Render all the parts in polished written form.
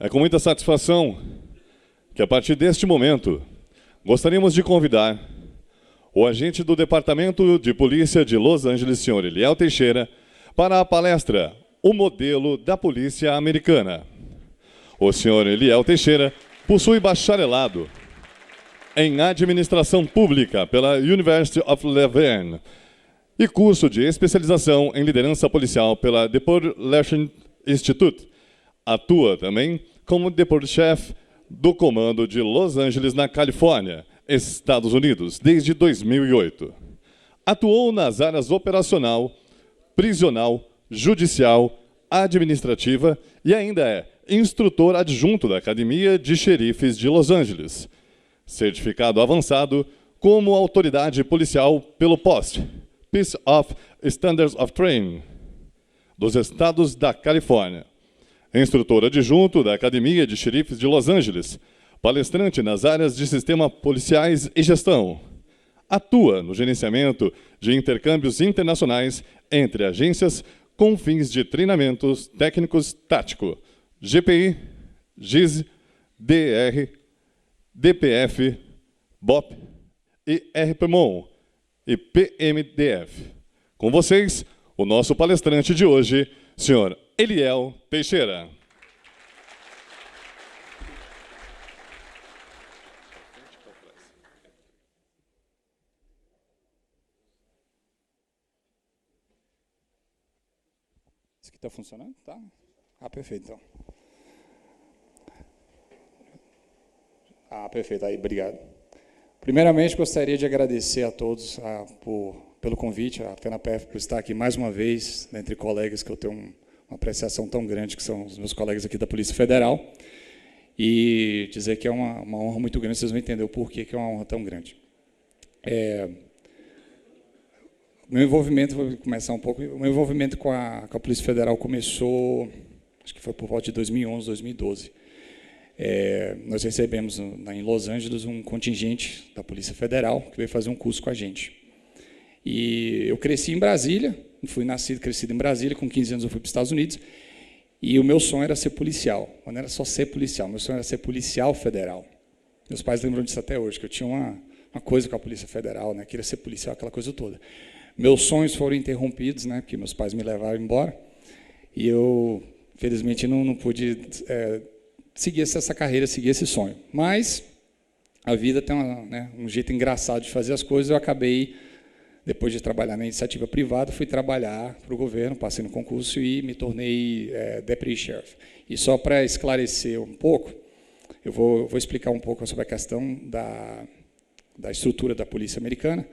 É com muita satisfação que, a partir deste momento, gostaríamos de convidar o agente do Departamento de Polícia de Los Angeles, Sr. Eliel Teixeira, para a palestra O Modelo da Polícia Americana. O Sr. Eliel Teixeira possui bacharelado em Administração Pública pela University of Laverne e curso de especialização em Liderança Policial pela DePaul Learning Institute. Atua também como Departamento-chefe do Comando de Los Angeles, na Califórnia, Estados Unidos, desde 2008. Atuou nas áreas operacional, prisional, judicial, administrativa e ainda é instrutor adjunto da Academia de Xerifes de Los Angeles, certificado avançado como autoridade policial pelo POST, Peace of Standards of Training, dos estados da Califórnia, instrutor adjunto da Academia de Xerifes de Los Angeles, palestrante nas áreas de sistema policiais e gestão. Atua no gerenciamento de intercâmbios internacionais entre agências com fins de treinamentos técnicos tático, GPI, GIS, DR, DPF, BOP e RPMON e PMDF. Com vocês, o nosso palestrante de hoje, Sr. Eliel Teixeira. Isso aqui está funcionando? Tá? Ah, perfeito, então. Ah, perfeito. Aí, obrigado. Primeiramente, gostaria de agradecer a todos pelo convite, a FENAPEF por estar aqui mais uma vez, entre colegas que eu tenho uma apreciação tão grande, que são os meus colegas aqui da Polícia Federal, e dizer que é uma honra muito grande, vocês vão entender o porquê que é uma honra tão grande. Meu envolvimento, vou começar um pouco, o meu envolvimento com a Polícia Federal começou, acho que foi por volta de 2011, 2012. Nós recebemos em Los Angeles um contingente da Polícia Federal que veio fazer um curso com a gente. E eu cresci em Brasília, fui nascido e crescido em Brasília, com 15 anos eu fui para os Estados Unidos, e o meu sonho era ser policial. Não era só ser policial, meu sonho era ser policial federal. Meus pais lembram disso até hoje, que eu tinha uma coisa com a Polícia Federal, né, queria ser policial, aquela coisa toda. Meus sonhos foram interrompidos, né, porque meus pais me levaram embora, e eu, felizmente, não pude seguir essa carreira, seguir esse sonho. Mas a vida tem um jeito engraçado de fazer as coisas. Eu acabei, depois de trabalhar na iniciativa privada, fui trabalhar para o governo, passei no concurso e me tornei Deputy Sheriff. E só para esclarecer um pouco, eu vou explicar um pouco sobre a questão da estrutura da polícia americana,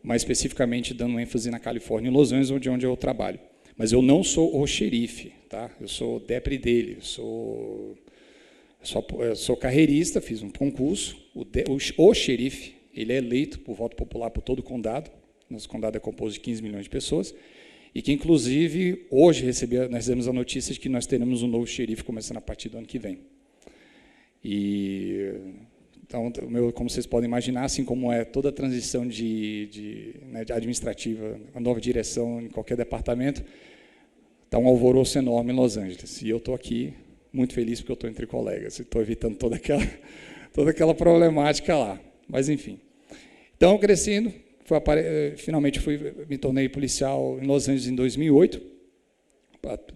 mais especificamente dando ênfase na Califórnia e Los Angeles, onde eu trabalho. Mas eu não sou o xerife, tá? Eu sou o deputy dele, eu sou carreirista, fiz um concurso. O xerife, ele é eleito por voto popular por todo o condado. Nosso condado é composto de 15 milhões de pessoas. E que, inclusive, hoje nós recebemos a notícia de que nós teremos um novo xerife começando a partir do ano que vem. Então, como vocês podem imaginar, assim como é toda a transição de administrativa, a nova direção em qualquer departamento, está um alvoroço enorme em Los Angeles. E eu estou aqui muito feliz porque eu estou entre colegas, estou evitando toda aquela problemática lá. Mas, enfim. Então, crescendo, finalmente me tornei policial em Los Angeles em 2008,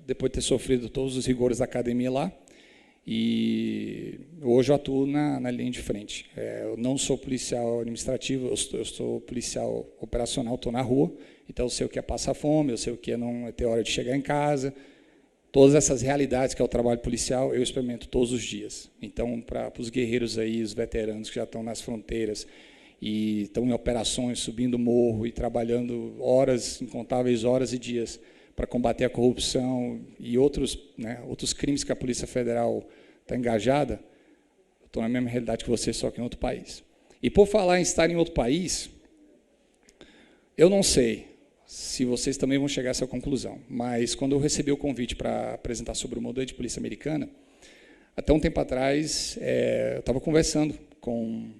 depois de ter sofrido todos os rigores da academia lá, e hoje eu atuo na linha de frente. Eu não sou policial administrativo, eu sou policial operacional, estou na rua, então eu sei o que é passar fome, eu sei o que é não ter hora de chegar em casa. Todas essas realidades que é o trabalho policial, eu experimento todos os dias. Então, para os guerreiros aí, os veteranos que já estão nas fronteiras e estão em operações, subindo morro e trabalhando incontáveis horas e dias para combater a corrupção e outros crimes que a Polícia Federal está engajada, eu estou na mesma realidade que você, só que em outro país. E por falar em estar em outro país, eu não sei se vocês também vão chegar a essa conclusão, mas quando eu recebi o convite para apresentar sobre o modelo de polícia americana, até um tempo atrás, eu estava conversando com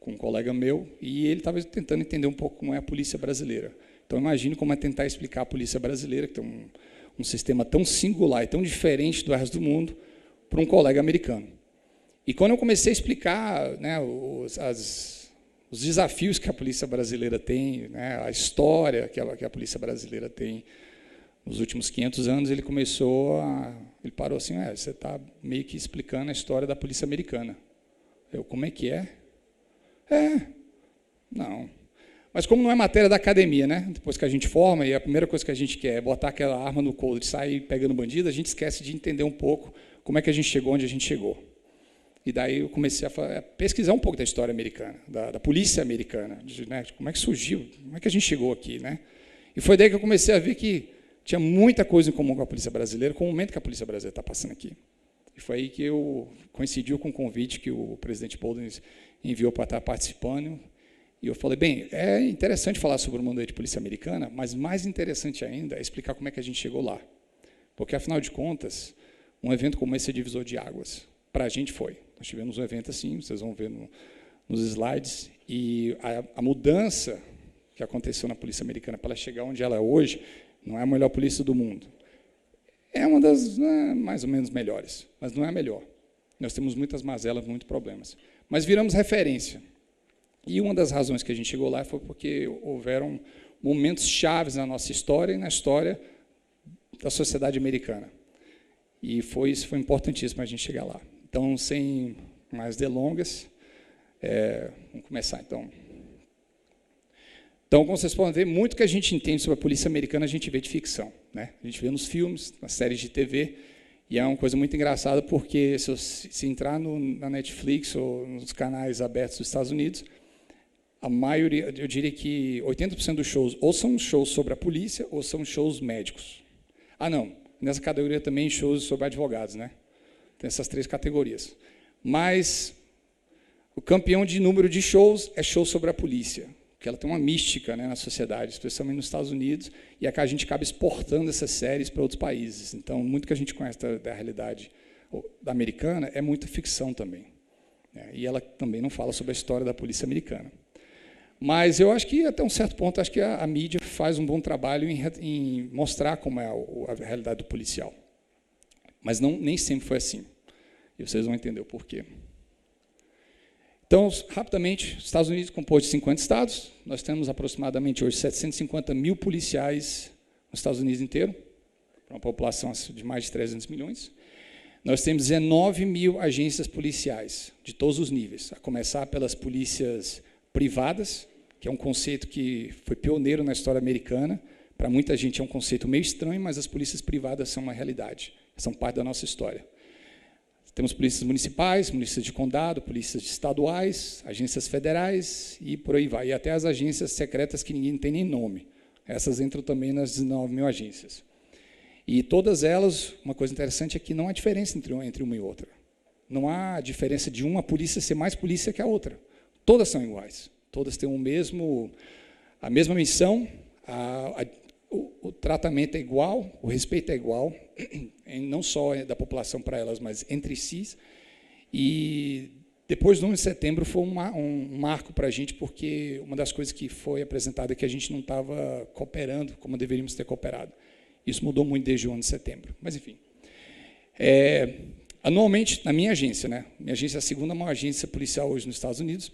um colega meu e ele estava tentando entender um pouco como é a polícia brasileira. Então, imagine como é tentar explicar a polícia brasileira, que tem um sistema tão singular e tão diferente do resto do mundo, para um colega americano. E quando eu comecei a explicar, né, os desafios que a polícia brasileira tem, né, a história que a polícia brasileira tem nos últimos 500 anos, ele parou assim, você está meio que explicando a história da polícia americana. Eu, como é que é? Não. Mas como não é matéria da academia, né? Depois que a gente forma, e a primeira coisa que a gente quer é botar aquela arma no couro e sair pegando bandido, a gente esquece de entender um pouco como é que a gente chegou onde a gente chegou. E daí eu comecei a pesquisar um pouco da história americana, da polícia americana, né? Como é que surgiu, como é que a gente chegou aqui, né? E foi daí que eu comecei a ver que tinha muita coisa em comum com a polícia brasileira, com o momento que a polícia brasileira está passando aqui. E foi aí que eu coincidiu com o convite que o presidente Bolden enviou para estar participando. E eu falei, bem, é interessante falar sobre o mundo de polícia americana, mas mais interessante ainda é explicar como é que a gente chegou lá. Porque, afinal de contas, um evento como esse é divisor de águas. Para a gente foi. Nós tivemos um evento assim, vocês vão ver nos slides, e a mudança que aconteceu na polícia americana para ela chegar onde ela é hoje, não é a melhor polícia do mundo. É uma das mais ou menos melhores, mas não é a melhor. Nós temos muitas mazelas, muitos problemas. Mas viramos referência. E uma das razões que a gente chegou lá foi porque houveram momentos chaves na nossa história e na história da sociedade americana. E isso foi importantíssimo para a gente chegar lá. Então, sem mais delongas, vamos começar, então. Então, como vocês podem ver, muito que a gente entende sobre a polícia americana, a gente vê de ficção, né? A gente vê nos filmes, nas séries de TV, e é uma coisa muito engraçada, porque se entrar na Netflix ou nos canais abertos dos Estados Unidos, a maioria, eu diria que 80% dos shows ou são shows sobre a polícia ou são shows médicos. Não, nessa categoria também shows sobre advogados, né? Tem essas 3 categorias. Mas o campeão de número de shows é show sobre a polícia, que ela tem uma mística, né, na sociedade, especialmente nos Estados Unidos, e a gente acaba exportando essas séries para outros países. Então, muito que a gente conhece da realidade da americana é muita ficção também. Né? E ela também não fala sobre a história da polícia americana. Mas eu acho que, até um certo ponto, acho que a mídia faz um bom trabalho em mostrar como é a realidade do policial. Mas nem sempre foi assim. E vocês vão entender o porquê. Então, rapidamente, os Estados Unidos compôs de 50 estados. Nós temos aproximadamente hoje 750 mil policiais nos Estados Unidos inteiro, para uma população de mais de 300 milhões. Nós temos 19 mil agências policiais, de todos os níveis, a começar pelas polícias privadas, que é um conceito que foi pioneiro na história americana. Para muita gente é um conceito meio estranho, mas as polícias privadas são uma realidade, são parte da nossa história. Temos polícias municipais, polícias de condado, polícias estaduais, agências federais e por aí vai. E até as agências secretas que ninguém tem nem nome. Essas entram também nas 19 mil agências. E todas elas, uma coisa interessante é que não há diferença entre uma e outra. Não há diferença de uma polícia ser mais polícia que a outra. Todas são iguais. Todas têm a mesma missão, o tratamento é igual, o respeito é igual, não só da população para elas, mas entre si. E depois do 11 de setembro foi um marco para a gente, porque uma das coisas que foi apresentada é que a gente não estava cooperando como deveríamos ter cooperado. Isso mudou muito desde o 11 de setembro. Mas, enfim. Anualmente, na minha agência, né? Minha agência é a segunda maior agência policial hoje nos Estados Unidos,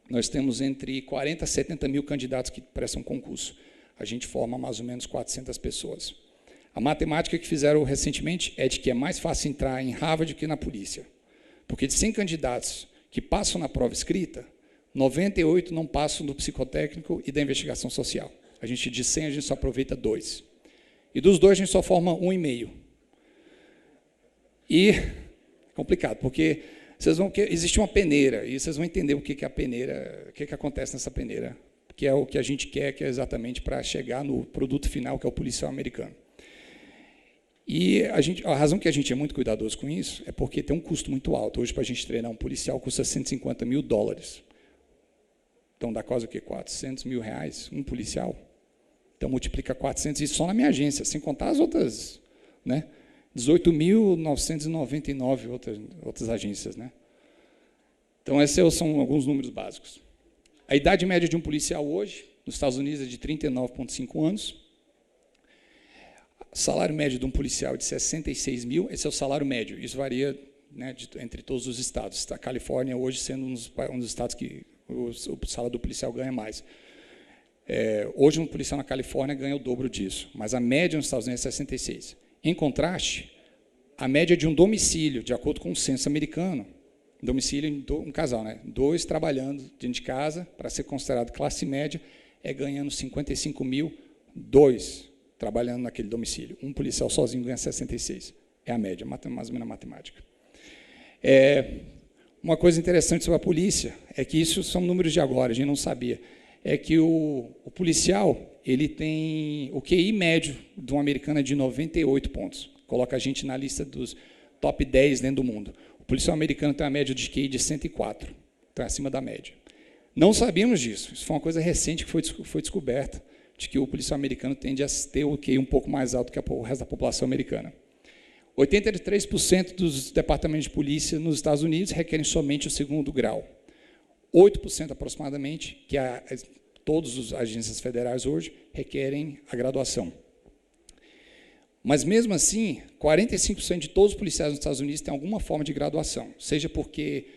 nós temos entre 40 a 70 mil candidatos que prestam concurso. A gente forma mais ou menos 400 pessoas. A matemática que fizeram recentemente é de que é mais fácil entrar em Harvard do que na polícia. Porque de 100 candidatos que passam na prova escrita, 98 não passam do psicotécnico e da investigação social. De 100, a gente só aproveita 2. E dos 2, a gente só forma 1,5. E é complicado, porque existe uma peneira, e vocês vão entender o que é a peneira, o que acontece nessa peneira, que é o que a gente quer, que é exatamente para chegar no produto final, que é o policial americano. E a razão que a gente é muito cuidadoso com isso é porque tem um custo muito alto. Hoje, para a gente treinar um policial, custa $150 mil. Então, dá quase o quê? R$400 mil, um policial. Então, multiplica 400, isso só na minha agência, sem contar as outras, né? 18.999 outras agências, né? Então, esses são alguns números básicos. A idade média de um policial hoje, nos Estados Unidos, é de 39,5 anos. Salário médio de um policial de 66 mil, esse é o salário médio. Isso varia, né, entre todos os estados. A Califórnia, hoje, sendo um dos estados que o salário do policial ganha mais. Hoje, um policial na Califórnia ganha o dobro disso, mas a média nos Estados Unidos é 66. Em contraste, a média de um domicílio, de acordo com o censo americano, domicílio, um casal, né, 2 trabalhando dentro de casa, para ser considerado classe média, é ganhando 55 mil, 2 trabalhando naquele domicílio. Um policial sozinho ganha 66. É a média, mais ou menos a matemática. Uma coisa interessante sobre a polícia é que isso são números de agora, a gente não sabia. É que o policial, ele tem o QI médio de um americano é de 98 pontos. Coloca a gente na lista dos top 10 dentro do mundo. O policial americano tem uma média de QI de 104, então é acima da média. Não sabíamos disso, isso foi uma coisa recente que foi descoberta, de que o policial americano tende a ter o QI um pouco mais alto que o resto da população americana. 83% dos departamentos de polícia nos Estados Unidos requerem somente o 2º grau. 8% aproximadamente, que todas as agências federais hoje, requerem a graduação. Mas, mesmo assim, 45% de todos os policiais nos Estados Unidos têm alguma forma de graduação, seja porque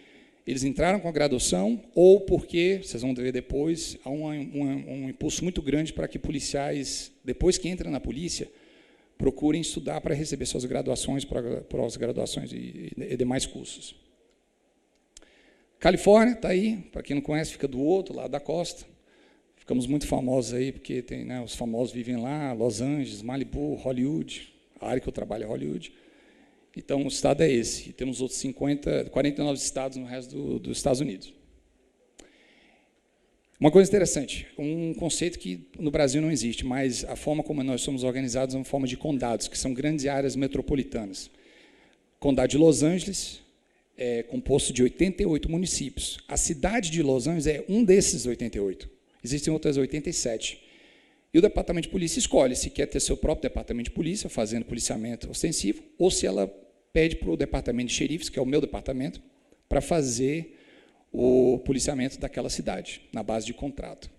eles entraram com a graduação ou porque, vocês vão ver depois, há um impulso muito grande para que policiais, depois que entram na polícia, procurem estudar para receber suas graduações, pós-graduações e demais cursos. Califórnia está aí, para quem não conhece, fica do outro lado da costa. Ficamos muito famosos aí, porque tem, né, os famosos vivem lá, Los Angeles, Malibu, Hollywood, a área que eu trabalho é Hollywood. Então, o estado é esse. E temos outros 49 estados no resto dos Estados Unidos. Uma coisa interessante, um conceito que no Brasil não existe, mas a forma como nós somos organizados é uma forma de condados, que são grandes áreas metropolitanas. Condado de Los Angeles é composto de 88 municípios. A cidade de Los Angeles é um desses 88. Existem outras 87. E o departamento de polícia escolhe se quer ter seu próprio departamento de polícia, fazendo policiamento ostensivo, ou se ela pede para o departamento de xerifes, que é o meu departamento, para fazer o policiamento daquela cidade, na base de contrato.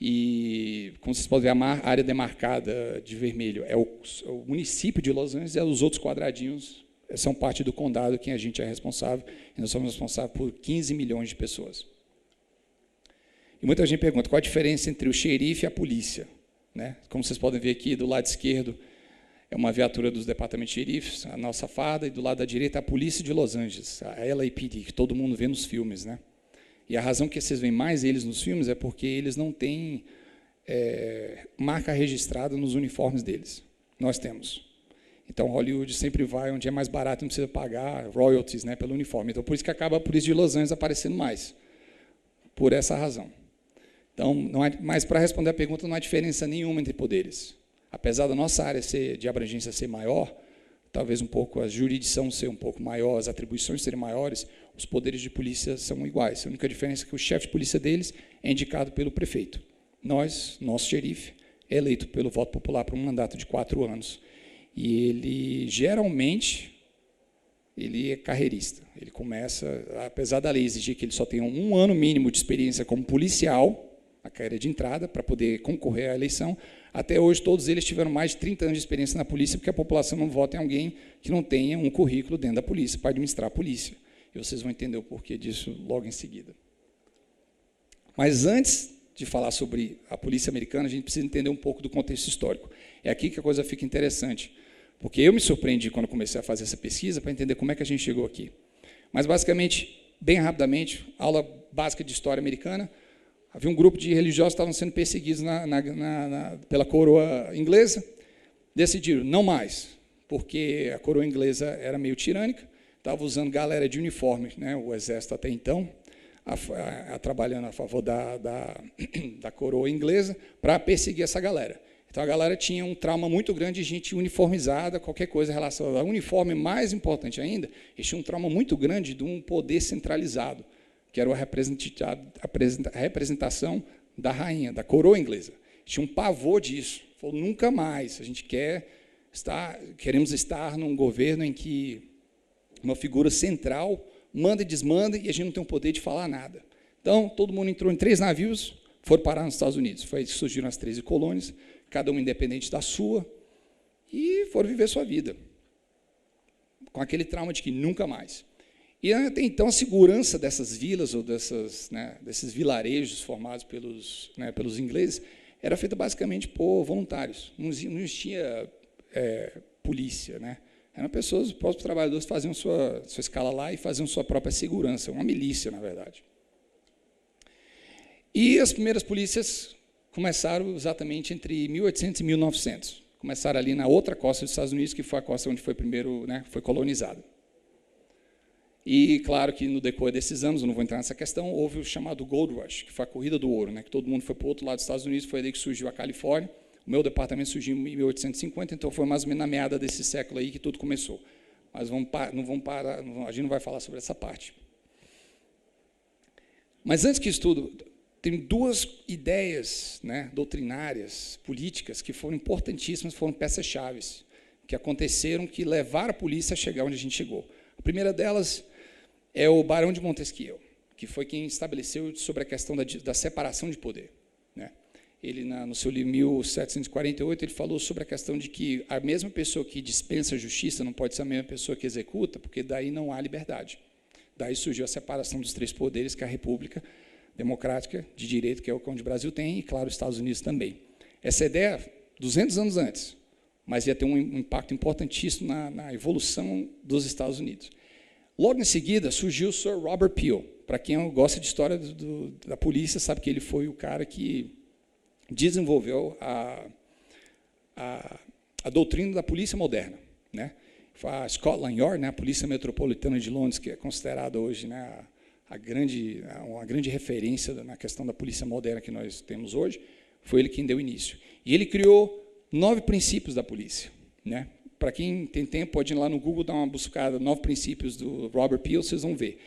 E, como vocês podem ver, a área demarcada de vermelho é o município de Los Angeles, e os outros quadradinhos são parte do condado, quem a gente é responsável, e nós somos responsáveis por 15 milhões de pessoas. E muita gente pergunta qual a diferença entre o xerife e a polícia, né? Como vocês podem ver aqui, do lado esquerdo é uma viatura dos departamentos de xerifes, a nossa farda, e do lado da direita a polícia de Los Angeles, a LAPD, que todo mundo vê nos filmes, né? E a razão que vocês veem mais eles nos filmes é porque eles não têm marca registrada nos uniformes deles. Nós temos. Então, Hollywood sempre vai onde é mais barato, não precisa pagar royalties, né, pelo uniforme. Então, por isso que acaba a polícia de Los Angeles aparecendo mais, por essa razão. Então, mas para responder a pergunta, não há diferença nenhuma entre poderes. Apesar da nossa área de abrangência ser maior, talvez um pouco a jurisdição ser um pouco maior, as atribuições serem maiores, os poderes de polícia são iguais. A única diferença é que o chefe de polícia deles é indicado pelo prefeito. Nosso xerife, é eleito pelo voto popular para um mandato de 4 anos. E ele, geralmente, ele é carreirista. Ele começa, apesar da lei exigir que ele só tenha 1 ano mínimo de experiência como policial, a carreira de entrada, para poder concorrer à eleição, até hoje todos eles tiveram mais de 30 anos de experiência na polícia, porque a população não vota em alguém que não tenha um currículo dentro da polícia, para administrar a polícia. E vocês vão entender o porquê disso logo em seguida. Mas antes de falar sobre a polícia americana, a gente precisa entender um pouco do contexto histórico. É aqui que a coisa fica interessante, porque eu me surpreendi quando comecei a fazer essa pesquisa para entender como é que a gente chegou aqui. Mas, basicamente, bem rapidamente, aula básica de história americana, havia um grupo de religiosos que estavam sendo perseguidos pela coroa inglesa, decidiram não mais, porque a coroa inglesa era meio tirânica, estava usando galera de uniforme, né, o exército até então, trabalhando a favor da coroa inglesa, para perseguir essa galera. Então, a galera tinha um trauma muito grande de gente uniformizada, qualquer coisa relacionada ao uniforme, mais importante ainda, eles tinham um trauma muito grande de um poder centralizado, que era a representação da rainha, da coroa inglesa. Tinha um pavor disso. Falou, nunca mais, a gente queremos estar num governo em que uma figura central manda e desmanda e a gente não tem o poder de falar nada. Então, todo mundo entrou em 3 navios, foram parar nos Estados Unidos. Foi aí que surgiram as 13 colônias, cada uma independente da sua, e foram viver sua vida, com aquele trauma de que nunca mais. E até então a segurança dessas vilas ou desses vilarejos formados pelos ingleses era feita basicamente por voluntários. Não existia polícia, né? Eram pessoas, os próprios trabalhadores faziam sua escala lá e faziam sua própria segurança, uma milícia, na verdade. E as primeiras polícias começaram exatamente entre 1800 e 1900. Começaram ali na outra costa dos Estados Unidos, que foi a costa onde foi primeiro, foi colonizada. E, claro, que no decorrer desses anos, eu não vou entrar nessa questão, houve o chamado Gold Rush, que foi a corrida do ouro, que todo mundo foi para o outro lado dos Estados Unidos, foi daí que surgiu a Califórnia. O meu departamento surgiu em 1850, então foi mais ou menos na meada desse século aí que tudo começou. Mas não vamos parar, a gente não vai falar sobre essa parte. Mas antes que isso tudo, tem duas ideias doutrinárias, políticas, que foram importantíssimas, foram peças-chave, que aconteceram, que levaram a polícia a chegar onde a gente chegou. A primeira delas é o Barão de Montesquieu, que foi quem estabeleceu sobre a questão da separação de poder. Ele, no seu livro 1748, ele falou sobre a questão de que a mesma pessoa que dispensa a justiça não pode ser a mesma pessoa que executa, porque daí não há liberdade. Daí surgiu a separação dos três poderes, que é a República Democrática de Direito, que é o que o Brasil tem, e, claro, os Estados Unidos também. Essa ideia, 200 anos antes, mas ia ter um impacto importantíssimo na evolução dos Estados Unidos. Logo em seguida, surgiu o Sir Robert Peel. Para quem gosta de história da polícia, sabe que ele foi o cara que desenvolveu a doutrina da polícia moderna. A Scotland Yard, a Polícia Metropolitana de Londres, que é considerada hoje uma grande referência na questão da polícia moderna que nós temos hoje, foi ele quem deu início. E ele criou 9 princípios da polícia. Para quem tem tempo, pode ir lá no Google, dar uma buscada, 9 princípios do Robert Peel, vocês vão ver.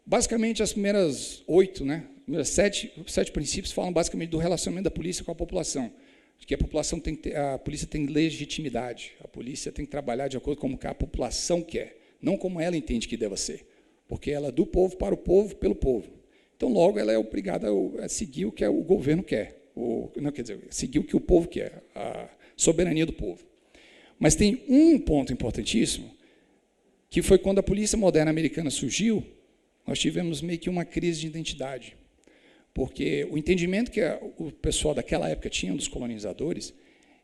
Basicamente, as primeiras 8, primeiras 7 princípios falam basicamente do relacionamento da polícia com a população. Que a polícia tem legitimidade, a polícia tem que trabalhar de acordo com o que a população quer, não como ela entende que deva ser, porque ela é do povo, para o povo, pelo povo. Então, logo, ela é obrigada a seguir o que o governo quer, seguir o que o povo quer, a soberania do povo. Mas tem um ponto importantíssimo, que foi quando a polícia moderna americana surgiu, nós tivemos meio que uma crise de identidade. Porque o entendimento que o pessoal daquela época tinha, dos colonizadores,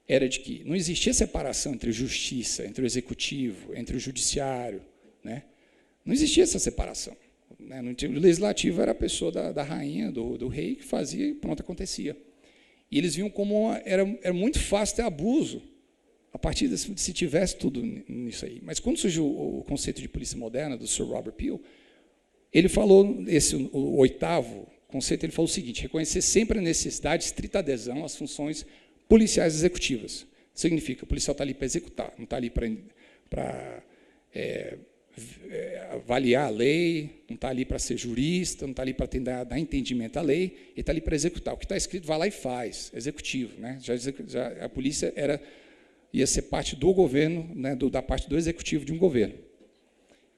era de que não existia separação entre justiça, entre o executivo, entre o judiciário. Não existia essa separação. O legislativo era a pessoa da rainha, do rei, que fazia e pronto, acontecia. E eles viam como era muito fácil ter abuso a partir de se tivesse tudo nisso aí. Mas quando surgiu o conceito de polícia moderna, do Sir Robert Peel, ele falou, o 8º conceito, ele falou o seguinte: reconhecer sempre a necessidade de estrita adesão às funções policiais executivas. Significa, o policial está ali para executar, não está ali para avaliar a lei, não está ali para ser jurista, não está ali para dar entendimento à lei, ele está ali para executar. O que está escrito, vai lá e faz, executivo. Já a polícia ia ser parte do governo, da parte do executivo de um governo.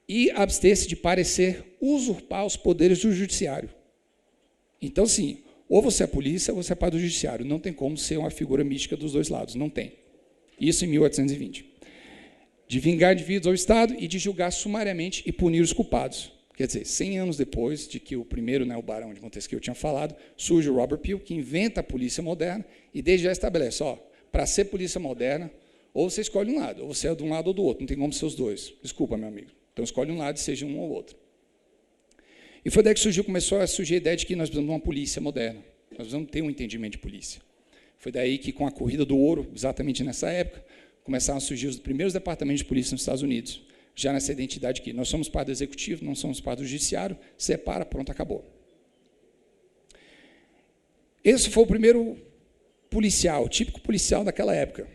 E abster-se de parecer usurpar os poderes do judiciário. Então, sim, ou você é polícia ou você é parte do judiciário. Não tem como ser uma figura mística dos dois lados, não tem. Isso em 1820. De vingar indivíduos ao Estado e de julgar sumariamente e punir os culpados. Quer dizer, 100 anos depois de que o primeiro, o Barão de Montesquieu, tinha falado, surge o Robert Peel, que inventa a polícia moderna e desde já estabelece, para ser polícia moderna, ou você escolhe um lado, ou você é de um lado ou do outro, não tem como ser os dois. Desculpa, meu amigo. Então, escolhe um lado e seja um ou outro. E foi daí que começou a surgir a ideia de que nós precisamos de uma polícia moderna. Nós precisamos ter um entendimento de polícia. Foi daí que, com a corrida do ouro, exatamente nessa época, começaram a surgir os primeiros departamentos de polícia nos Estados Unidos, já nessa identidade que nós somos parte do executivo, não somos parte do judiciário, separa, pronto, acabou. Esse foi o primeiro policial, o típico policial daquela época.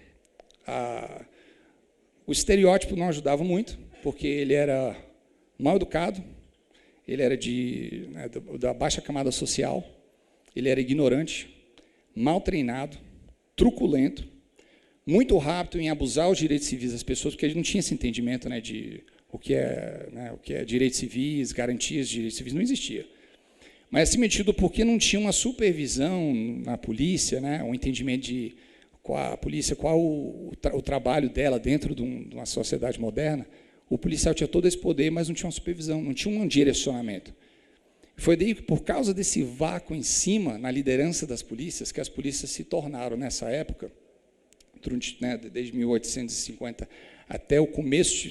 O estereótipo não ajudava muito, porque ele era mal educado, ele era da baixa camada social, ele era ignorante, mal treinado, truculento, muito rápido em abusar os direitos civis das pessoas, porque ele não tinha esse entendimento de o que é direitos civis, garantias de direitos civis, não existia. Mas, acima de tudo, porque não tinha uma supervisão na polícia, um entendimento de a polícia, qual o trabalho dela dentro de uma sociedade moderna, o policial tinha todo esse poder, mas não tinha uma supervisão, não tinha um direcionamento. Foi daí que, por causa desse vácuo em cima, na liderança das polícias, que as polícias se tornaram, nessa época, desde 1850 até o começo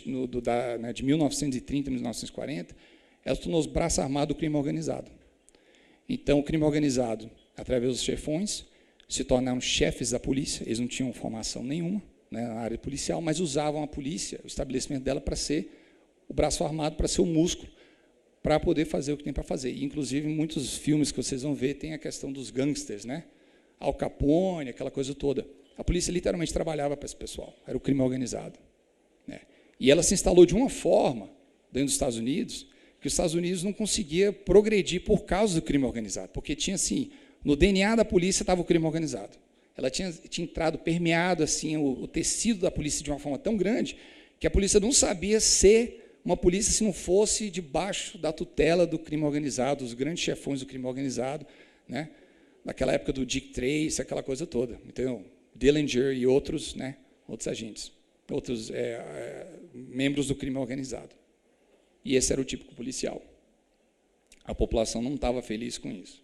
de 1930, 1940, ela tornou os braços armados do crime organizado. Então, o crime organizado, através dos chefões, se tornaram chefes da polícia, eles não tinham formação nenhuma, né, na área policial, mas usavam a polícia, o estabelecimento dela, para ser o braço armado, para ser o músculo, para poder fazer o que tem para fazer. E, inclusive, em muitos filmes que vocês vão ver, tem a questão dos gangsters, né? Al Capone, aquela coisa toda. A polícia literalmente trabalhava para esse pessoal, era o crime organizado, né? E ela se instalou de uma forma, dentro dos Estados Unidos, que os Estados Unidos não conseguia progredir por causa do crime organizado, porque tinha, assim, no DNA da polícia estava o crime organizado. Ela tinha entrado, permeado assim, o tecido da polícia de uma forma tão grande que a polícia não sabia ser uma polícia se não fosse debaixo da tutela do crime organizado, dos grandes chefões do crime organizado, né? Naquela época do Dick Tracy, aquela coisa toda, entendeu? Dillinger e outros, né? Outros agentes, outros membros do crime organizado. E esse era o típico policial. A população não estava feliz com isso.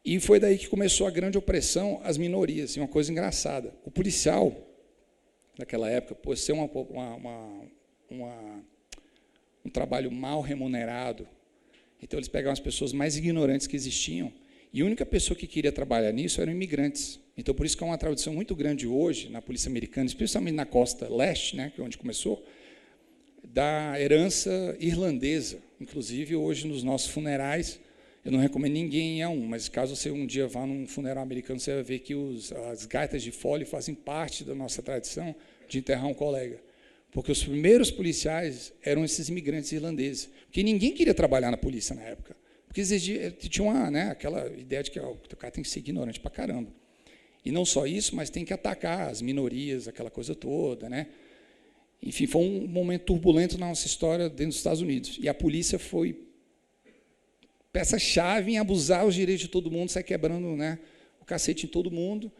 E foi daí que começou a grande opressão às minorias, assim, uma coisa engraçada. O policial, naquela época, por ser um trabalho mal remunerado, então eles pegavam as pessoas mais ignorantes que existiam, e a única pessoa que queria trabalhar nisso eram imigrantes. Então, por isso que há uma tradição muito grande hoje, na polícia americana, especialmente na costa leste, né, que é onde começou, da herança irlandesa. Inclusive, hoje, nos nossos funerais, eu não recomendo ninguém ir a um, mas caso você um dia vá num funeral americano, você vai ver que as gaitas de fole fazem parte da nossa tradição de enterrar um colega. Porque os primeiros policiais eram esses imigrantes irlandeses. Porque ninguém queria trabalhar na polícia na época. Porque tinha aquela ideia de que o cara tem que ser ignorante pra caramba. E não só isso, mas tem que atacar as minorias, aquela coisa toda, né? Enfim, foi um momento turbulento na nossa história dentro dos Estados Unidos. E a polícia foi peça-chave em abusar os direitos de todo mundo, sair quebrando, né, o cacete em todo mundo,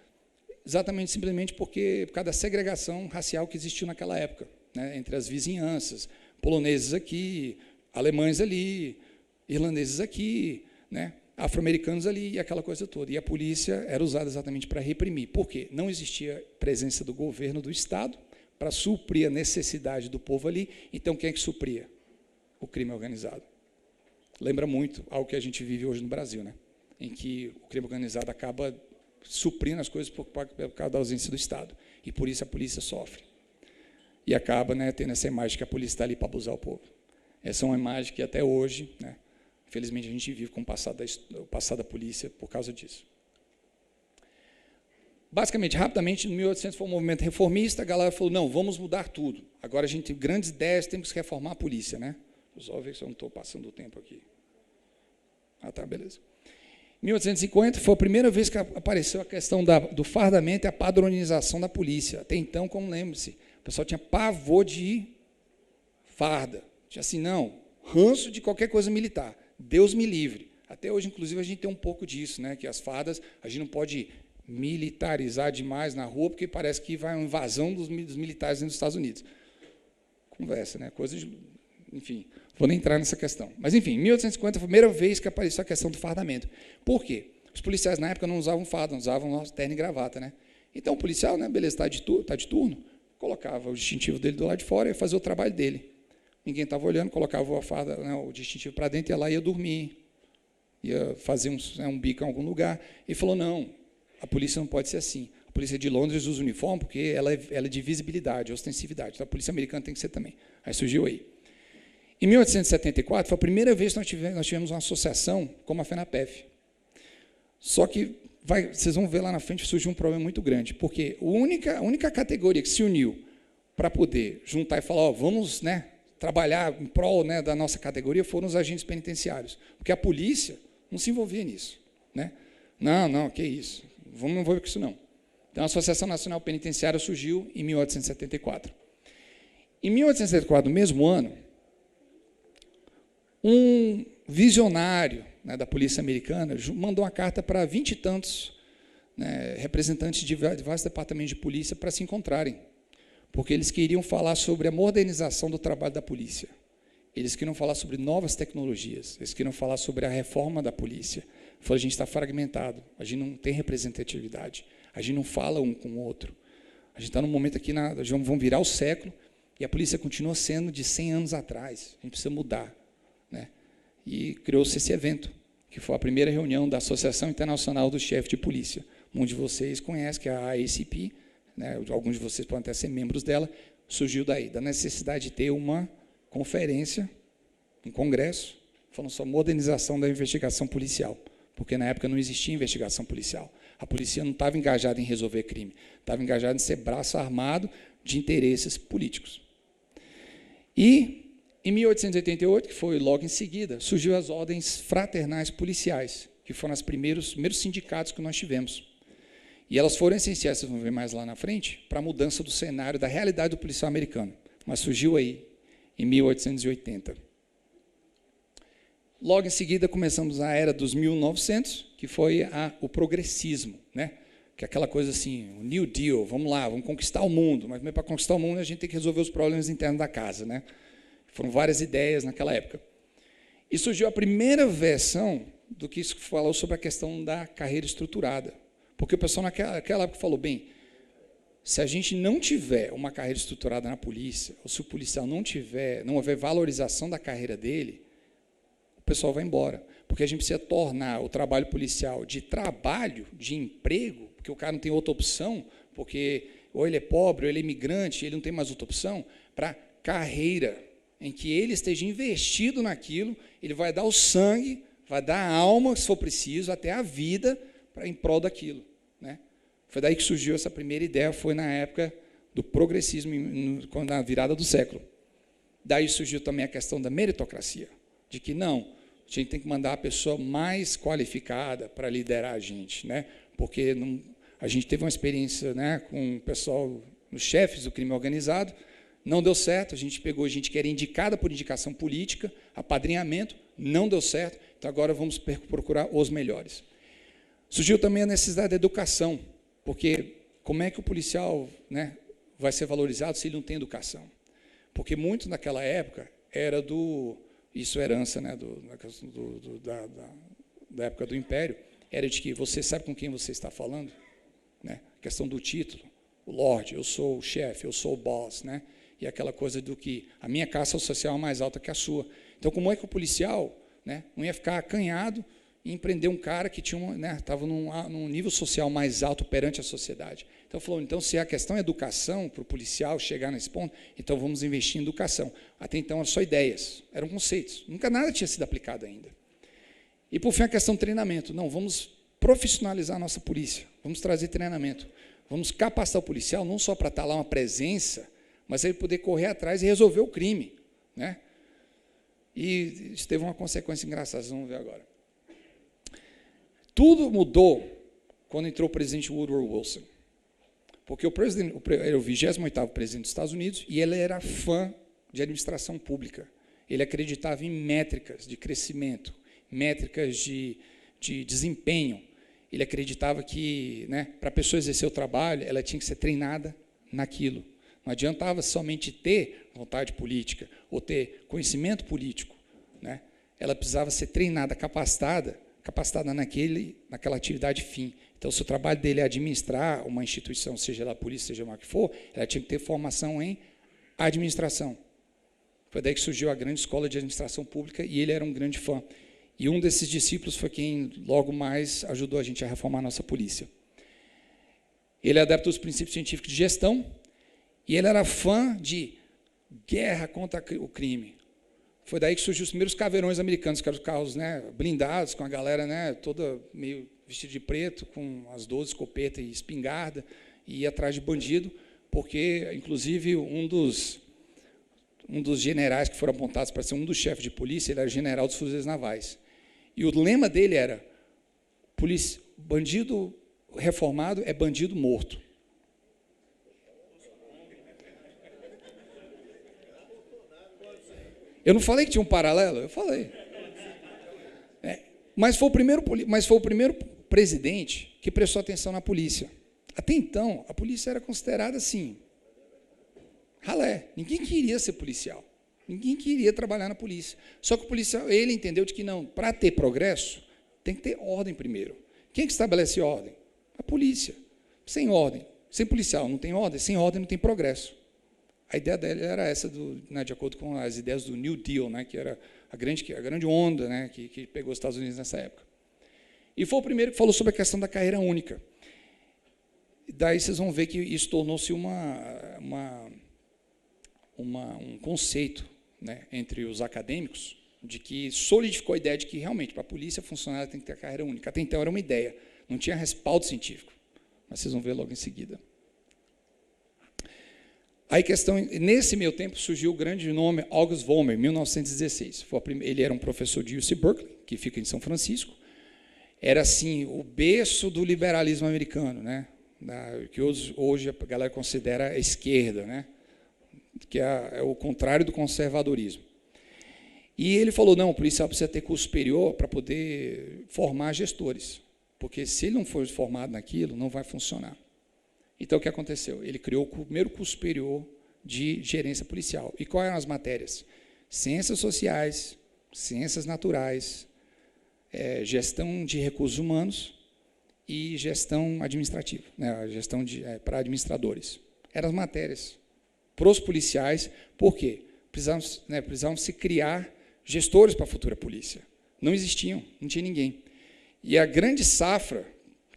exatamente, simplesmente por causa da segregação racial que existiu naquela época, né, entre as vizinhanças, poloneses aqui, alemães ali, irlandeses aqui, né, afro-americanos ali, e aquela coisa toda. E a polícia era usada exatamente para reprimir. Por quê? Não existia presença do governo do Estado para suprir a necessidade do povo ali. Então, quem é que supria? O crime organizado. Lembra muito algo que a gente vive hoje no Brasil, né? Em que o crime organizado acaba suprindo as coisas por causa da ausência do Estado. E, por isso, a polícia sofre. E acaba, né, tendo essa imagem que a polícia está ali para abusar o povo. Essa é uma imagem que, até hoje, né, infelizmente, a gente vive com o passado da polícia por causa disso. Basicamente, rapidamente, em 1800 foi um movimento reformista, a galera falou, não, vamos mudar tudo. Agora a gente tem grandes ideias, temos que reformar a polícia, né? Só ver se eu não estou passando o tempo aqui. Ah, tá, beleza. Em 1850 foi a primeira vez que apareceu a questão do fardamento e a padronização da polícia. Até então, como lembre-se, o pessoal tinha pavor de farda. Tinha assim, não, ranço de qualquer coisa militar. Deus me livre. Até hoje, inclusive, a gente tem um pouco disso, né? Que as fardas, a gente não pode militarizar demais na rua, porque parece que vai uma invasão dos militares nos Estados Unidos. Conversa, né? Coisa de... Enfim, vou nem entrar nessa questão. Mas, enfim, em 1850 foi a primeira vez que apareceu a questão do fardamento. Por quê? Os policiais, na época, não usavam farda, não usavam terno e gravata, né? Então, o policial, né, beleza, está de turno, colocava o distintivo dele do lado de fora e ia fazer o trabalho dele. Ninguém estava olhando, colocava a farda, né, o distintivo para dentro, ia lá e ia dormir. Ia fazer um bico em algum lugar. E falou, não, a polícia não pode ser assim. A polícia de Londres usa uniforme porque ela é de visibilidade, ostensividade. Então, a polícia americana tem que ser também. Aí surgiu aí. Em 1874, foi a primeira vez que nós tivemos uma associação como a FENAPEF. Só que, vocês vão ver lá na frente, surgiu um problema muito grande, porque a única categoria que se uniu para poder juntar e falar, ó, vamos, né, trabalhar em prol, né, da nossa categoria, foram os agentes penitenciários, porque a polícia não se envolvia nisso. Né? Não, que isso, não envolver com isso não. Então, a Associação Nacional Penitenciária surgiu em 1874. Em 1874, no mesmo ano, um visionário, né, da polícia americana mandou uma carta para 20 e tantos né, representantes de vários departamentos de polícia para se encontrarem, porque eles queriam falar sobre a modernização do trabalho da polícia. Eles queriam falar sobre novas tecnologias, eles queriam falar sobre a reforma da polícia. Falaram, a gente está fragmentado, a gente não tem representatividade, a gente não fala um com o outro. A gente está num momento aqui, vamos virar o século, e a polícia continua sendo de 100 anos atrás. A gente precisa mudar, né? E criou-se esse evento, que foi a primeira reunião da Associação Internacional dos Chefes de Polícia. Um de vocês conhece, que é a AACP, né? Alguns de vocês podem até ser membros dela. Surgiu daí, da necessidade de ter uma conferência, um congresso, falando sobre a modernização da investigação policial, porque na época não existia investigação policial. A polícia não estava engajada em resolver crime, estava engajada em ser braço armado de interesses políticos. E, em 1888, que foi logo em seguida, surgiu as ordens fraternais policiais, que foram os primeiros sindicatos que nós tivemos. E elas foram essenciais, vocês vão ver mais lá na frente, para a mudança do cenário, da realidade do policial americano. Mas surgiu aí, em 1880. Logo em seguida, começamos a era dos 1900, que foi o progressismo, né? Que é aquela coisa assim, o New Deal, vamos lá, vamos conquistar o mundo, mas para conquistar o mundo a gente tem que resolver os problemas internos da casa, né? Foram várias ideias naquela época. E surgiu a primeira versão do que isso falou sobre a questão da carreira estruturada. Porque o pessoal naquela época falou, bem, se a gente não tiver uma carreira estruturada na polícia, ou se o policial não houver valorização da carreira dele, o pessoal vai embora. Porque a gente precisa tornar o trabalho policial de trabalho, de emprego, porque o cara não tem outra opção, porque ou ele é pobre, ou ele é imigrante, ele não tem mais outra opção, para carreira, em que ele esteja investido naquilo, ele vai dar o sangue, vai dar a alma, se for preciso, até a vida, em prol daquilo, né? Foi daí que surgiu essa primeira ideia, foi na época do progressismo, na virada do século. Daí surgiu também a questão da meritocracia, de que não, a gente tem que mandar a pessoa mais qualificada para liderar a gente, né? Porque a gente teve uma experiência, né, com o pessoal, os chefes do crime organizado, não deu certo, a gente pegou gente que era indicada por indicação política, apadrinhamento, não deu certo, então agora vamos procurar os melhores. Surgiu também a necessidade da educação, porque como é que o policial, né, vai ser valorizado se ele não tem educação? Porque muito naquela época era isso é herança, né, da época do Império, era de que você sabe com quem você está falando, né? A questão do título, o Lorde, eu sou o chefe, eu sou o boss, né? E aquela coisa do que a minha classe social é mais alta que a sua. Então, como é que o policial, né, não ia ficar acanhado em prender um cara que estava num nível social mais alto perante a sociedade? Então, falou, então, se a questão é educação, para o policial chegar nesse ponto, então vamos investir em educação. Até então, eram só ideias, eram conceitos, nunca nada tinha sido aplicado ainda. E, por fim, a questão do treinamento. Não, vamos profissionalizar a nossa polícia, vamos trazer treinamento, vamos capacitar o policial, não só para estar lá uma presença, mas ele poder correr atrás e resolver o crime, né? E isso teve uma consequência engraçada, vocês vão ver agora. Tudo mudou quando entrou o presidente Woodrow Wilson, porque ele era o 28º presidente dos Estados Unidos e ele era fã de administração pública. Ele acreditava em métricas de crescimento, métricas de desempenho. Ele acreditava que, né, para a pessoa exercer o trabalho, ela tinha que ser treinada naquilo. Não adiantava somente ter vontade política ou ter conhecimento político, né? Ela precisava ser treinada, capacitada naquela atividade fim. Então, se o trabalho dele é administrar uma instituição, seja ela a polícia, seja lá o que for, ela tinha que ter formação em administração. Foi daí que surgiu a grande escola de administração pública e ele era um grande fã. E um desses discípulos foi quem logo mais ajudou a gente a reformar a nossa polícia. Ele é adepto dos princípios científicos de gestão e ele era fã de guerra contra o crime. Foi daí que surgiu os primeiros caveirões americanos, que eram os carros, né, blindados, com a galera, né, toda meio vestida de preto, com as 12 escopeta e espingarda, e ia atrás de bandido, porque, inclusive, um dos generais que foram apontados para ser um dos chefes de polícia, ele era general dos fuzileiros navais. E o lema dele era, bandido reformado é bandido morto. Eu não falei que tinha um paralelo? Eu falei. Mas foi o primeiro presidente que prestou atenção na polícia. Até então, a polícia era considerada assim, ralé. Ninguém queria ser policial. Ninguém queria trabalhar na polícia. Só que o policial, ele entendeu de que não, para ter progresso, tem que ter ordem primeiro. Quem que estabelece ordem? A polícia. Sem ordem, sem policial não tem ordem, sem ordem não tem progresso. A ideia dele era essa, de acordo com as ideias do New Deal, que era a grande onda, que pegou os Estados Unidos nessa época. E foi o primeiro que falou sobre a questão da carreira única. Daí vocês vão ver que isso tornou-se um conceito, entre os acadêmicos, de que solidificou a ideia de que, realmente, para a polícia funcionar, tem que ter carreira única. Até então era uma ideia, não tinha respaldo científico. Mas vocês vão ver logo em seguida. Aí, nesse meio tempo, surgiu o grande nome August Vollmer, 1916. Ele era um professor de UC Berkeley, que fica em São Francisco. Era, assim, o berço do liberalismo americano, que hoje a galera considera a esquerda, que é o contrário do conservadorismo. E ele falou, não, o policial precisa ter curso superior para poder formar gestores, porque se ele não for formado naquilo, não vai funcionar. Então, o que aconteceu? Ele criou o primeiro curso superior de gerência policial. E quais eram as matérias? Ciências sociais, ciências naturais, gestão de recursos humanos e gestão administrativa, gestão para administradores. Eram as matérias para os policiais, por quê? Precisavam se criar gestores para a futura polícia. Não existiam, não tinha ninguém. E a grande safra,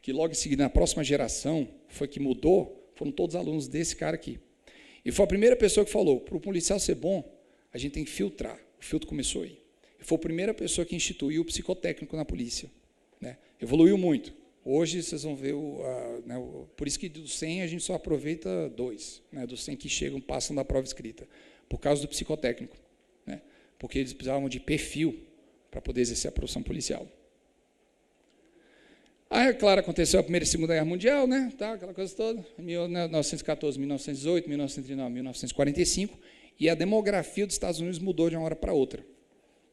que logo em seguida, na próxima geração, foi que mudou, foram todos alunos desse cara aqui. E foi a primeira pessoa que falou, para o policial ser bom, a gente tem que filtrar. O filtro começou aí. E foi a primeira pessoa que instituiu o psicotécnico na polícia. Evoluiu muito. Hoje, vocês vão ver, por isso que dos 100 a gente só aproveita 2, dos 100 que chegam, passam da prova escrita, por causa do psicotécnico, porque eles precisavam de perfil para poder exercer a profissão policial. Aí, claro, aconteceu a Primeira e Segunda Guerra Mundial, aquela coisa toda, 1914, 1918, 1939, 1945, e a demografia dos Estados Unidos mudou de uma hora para outra.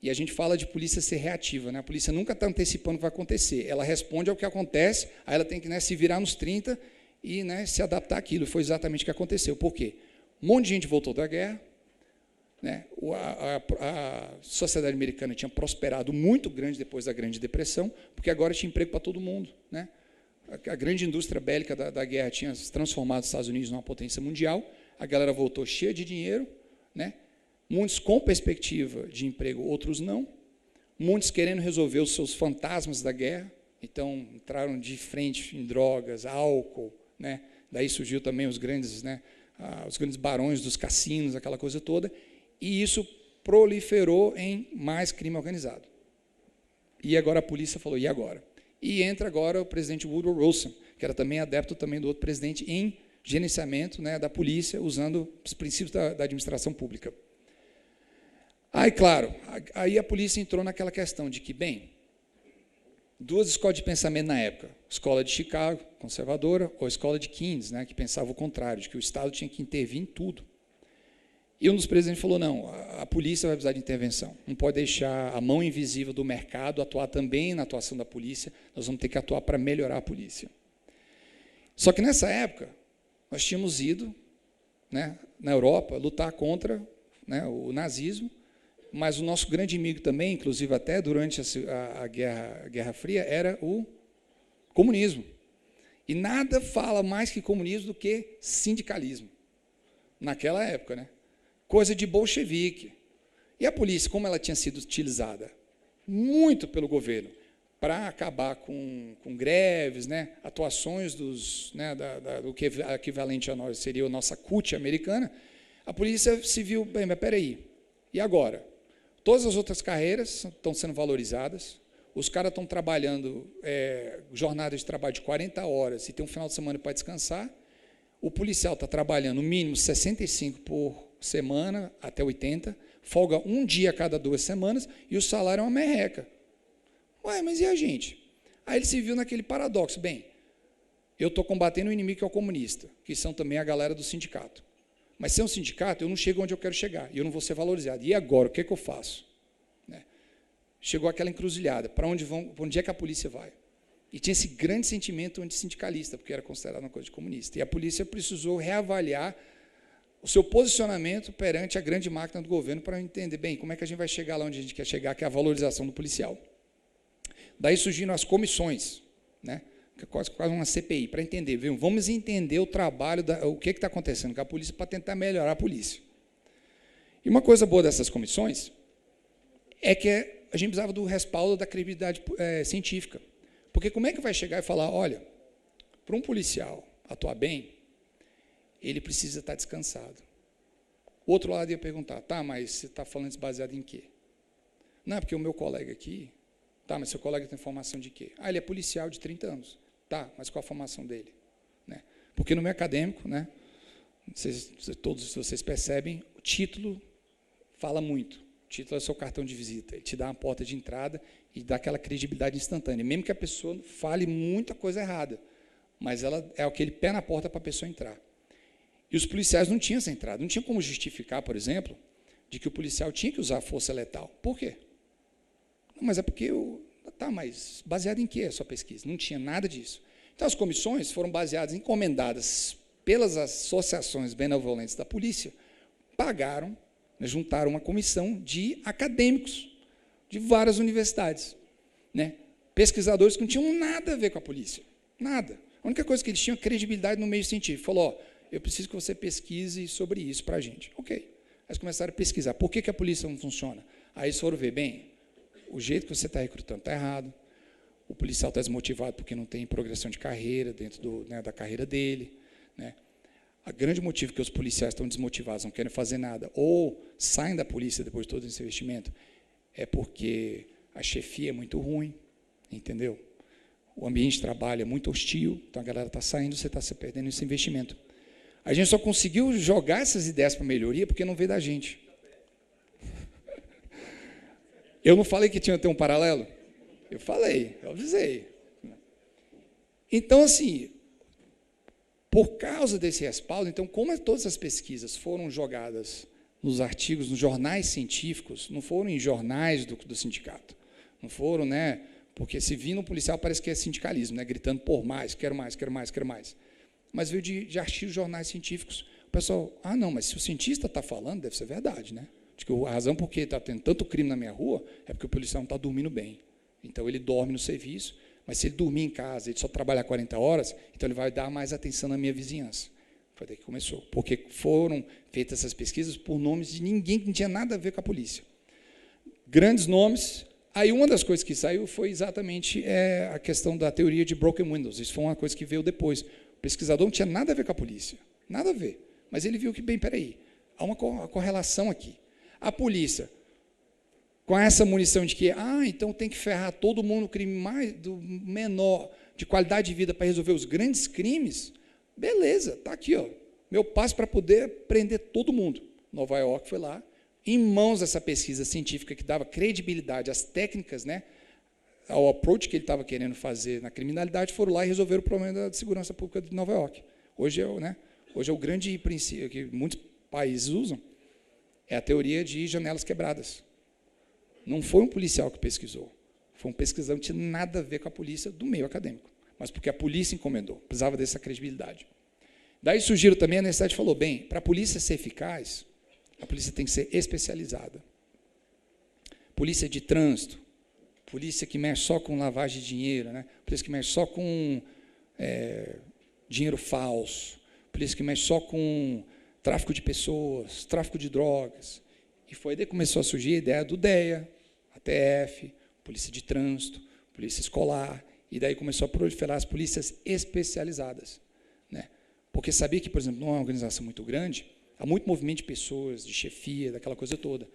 E a gente fala de polícia ser reativa, A polícia nunca está antecipando o que vai acontecer. Ela responde ao que acontece, aí ela tem que se virar nos 30 e se adaptar àquilo. Foi exatamente o que aconteceu. Por quê? Um monte de gente voltou da guerra, a sociedade americana tinha prosperado muito grande depois da Grande Depressão, porque agora tinha emprego para todo mundo. A grande indústria bélica da guerra tinha se transformado os Estados Unidos numa potência mundial, a galera voltou cheia de dinheiro, muitos com perspectiva de emprego, outros não, muitos querendo resolver os seus fantasmas da guerra, então entraram de frente em drogas, álcool, daí surgiu também os grandes barões dos cassinos, aquela coisa toda, e isso proliferou em mais crime organizado. E agora a polícia falou, e agora? E entra agora o presidente Woodrow Wilson, que era também adepto também do outro presidente em gerenciamento da polícia, usando os princípios da administração pública. Aí, claro, aí a polícia entrou naquela questão de que, bem, duas escolas de pensamento na época, escola de Chicago, conservadora, ou a escola de Keynes, que pensava o contrário, de que o Estado tinha que intervir em tudo. E um dos presidentes falou, não, a polícia vai precisar de intervenção, não pode deixar a mão invisível do mercado atuar também na atuação da polícia, nós vamos ter que atuar para melhorar a polícia. Só que nessa época, nós tínhamos ido, na Europa, lutar contra o nazismo, mas o nosso grande inimigo também, inclusive até durante a Guerra Fria, era o comunismo. E nada fala mais que comunismo do que sindicalismo, naquela época, coisa de bolchevique. E a polícia, como ela tinha sido utilizada muito pelo governo para acabar com greves, atuações do que é equivalente a nós seria a nossa CUT americana, a polícia se viu, bem, mas peraí, e agora? Todas as outras carreiras estão sendo valorizadas, os caras estão trabalhando jornada de trabalho de 40 horas e tem um final de semana para descansar, o policial está trabalhando no mínimo 65 por semana, até 80, folga um dia a cada 2 semanas e o salário é uma merreca. Ué, mas e a gente? Aí ele se viu naquele paradoxo, bem, eu estou combatendo o inimigo que é o comunista, que são também a galera do sindicato. Mas sem um sindicato, eu não chego onde eu quero chegar, e eu não vou ser valorizado. E agora, o que eu faço? Chegou aquela encruzilhada, para onde é que a polícia vai? E tinha esse grande sentimento antissindicalista, porque era considerado uma coisa de comunista. E a polícia precisou reavaliar o seu posicionamento perante a grande máquina do governo para entender, bem, como é que a gente vai chegar lá onde a gente quer chegar, que é a valorização do policial. Daí surgiram as comissões, né? Quase uma CPI, para entender, viu? Vamos entender o trabalho, o que está acontecendo com a polícia para tentar melhorar a polícia. E uma coisa boa dessas comissões é que a gente precisava do respaldo da credibilidade científica. Porque como é que vai chegar e falar, olha, para um policial atuar bem, ele precisa estar descansado. O outro lado ia perguntar, tá, mas você está falando isso baseado em quê? Não, porque o meu colega aqui, tá, mas seu colega tem formação de quê? Ah, ele é policial de 30 anos. Tá, mas qual a formação dele? Né? Porque no meio acadêmico, né, todos vocês percebem, o título fala muito. O título é o seu cartão de visita. Ele te dá uma porta de entrada e dá aquela credibilidade instantânea. Mesmo que a pessoa fale muita coisa errada, mas ela é aquele pé na porta para a pessoa entrar. E os policiais não tinham essa entrada. Não tinha como justificar, por exemplo, de que o policial tinha que usar força letal. Por quê? Não, mas é porque... Tá, mas baseado em quê a sua pesquisa? Não tinha nada disso. Então, as comissões foram baseadas, encomendadas pelas associações benevolentes da polícia, pagaram, né, juntaram uma comissão de acadêmicos de várias universidades, né, pesquisadores que não tinham nada a ver com a polícia, nada. A única coisa que eles tinham credibilidade no meio científico. Falou, ó, eu preciso que você pesquise sobre isso para a gente. Ok. Aí eles começaram a pesquisar. Por que a polícia não funciona? Aí eles foram ver, bem, o jeito que você está recrutando está errado, o policial está desmotivado porque não tem progressão de carreira dentro da carreira dele. Né? O grande motivo que os policiais estão desmotivados, não querem fazer nada, ou saem da polícia depois de todo esse investimento, é porque a chefia é muito ruim, entendeu? O ambiente de trabalho é muito hostil, então a galera está saindo, você está se perdendo esse investimento. A gente só conseguiu jogar essas ideias para melhoria porque não veio da gente. Eu não falei que tinha que ter um paralelo? Eu falei, eu avisei. Então, assim, por causa desse respaldo, então, como todas as pesquisas foram jogadas nos artigos, nos jornais científicos, não foram em jornais do sindicato, não foram, né? Porque se vir no policial parece que é sindicalismo, né? Gritando por mais, quero mais, quero mais, quero mais. Mas veio de artigos de jornais científicos. O pessoal, não, mas se o cientista está falando, deve ser verdade, né? De que a razão por que está tendo tanto crime na minha rua é porque o policial não está dormindo bem. Então, ele dorme no serviço, mas se ele dormir em casa, ele só trabalhar 40 horas, então ele vai dar mais atenção na minha vizinhança. Foi daí que começou. Porque foram feitas essas pesquisas por nomes de ninguém que não tinha nada a ver com a polícia. Grandes nomes. Aí, uma das coisas que saiu foi exatamente a questão da teoria de broken windows. Isso foi uma coisa que veio depois. O pesquisador não tinha nada a ver com a polícia. Nada a ver. Mas ele viu que, bem, peraí, há uma correlação aqui. A polícia, com essa munição de que, então tem que ferrar todo mundo, crime do menor, de qualidade de vida para resolver os grandes crimes, beleza, está aqui, ó, meu passo para poder prender todo mundo. Nova York foi lá, em mãos dessa pesquisa científica que dava credibilidade às técnicas, né, ao approach que ele estava querendo fazer na criminalidade, foram lá e resolveram o problema da segurança pública de Nova York. Hoje é o grande princípio que muitos países usam, é a teoria de janelas quebradas. Não foi um policial que pesquisou, foi um pesquisador que não tinha nada a ver com a polícia do meio acadêmico, mas porque a polícia encomendou, precisava dessa credibilidade. Daí surgiram também a necessidade, falou, bem, para a polícia ser eficaz, a polícia tem que ser especializada. Polícia de trânsito, polícia que mexe só com lavagem de dinheiro, né? Polícia que mexe só com dinheiro falso, polícia que mexe só com tráfico de pessoas, tráfico de drogas. E foi daí que começou a surgir a ideia do DEA, a TF, polícia de trânsito, polícia escolar, e daí começou a proliferar as polícias especializadas. Né? Porque sabia que, por exemplo, numa organização muito grande, há muito movimento de pessoas, de chefia, daquela coisa toda.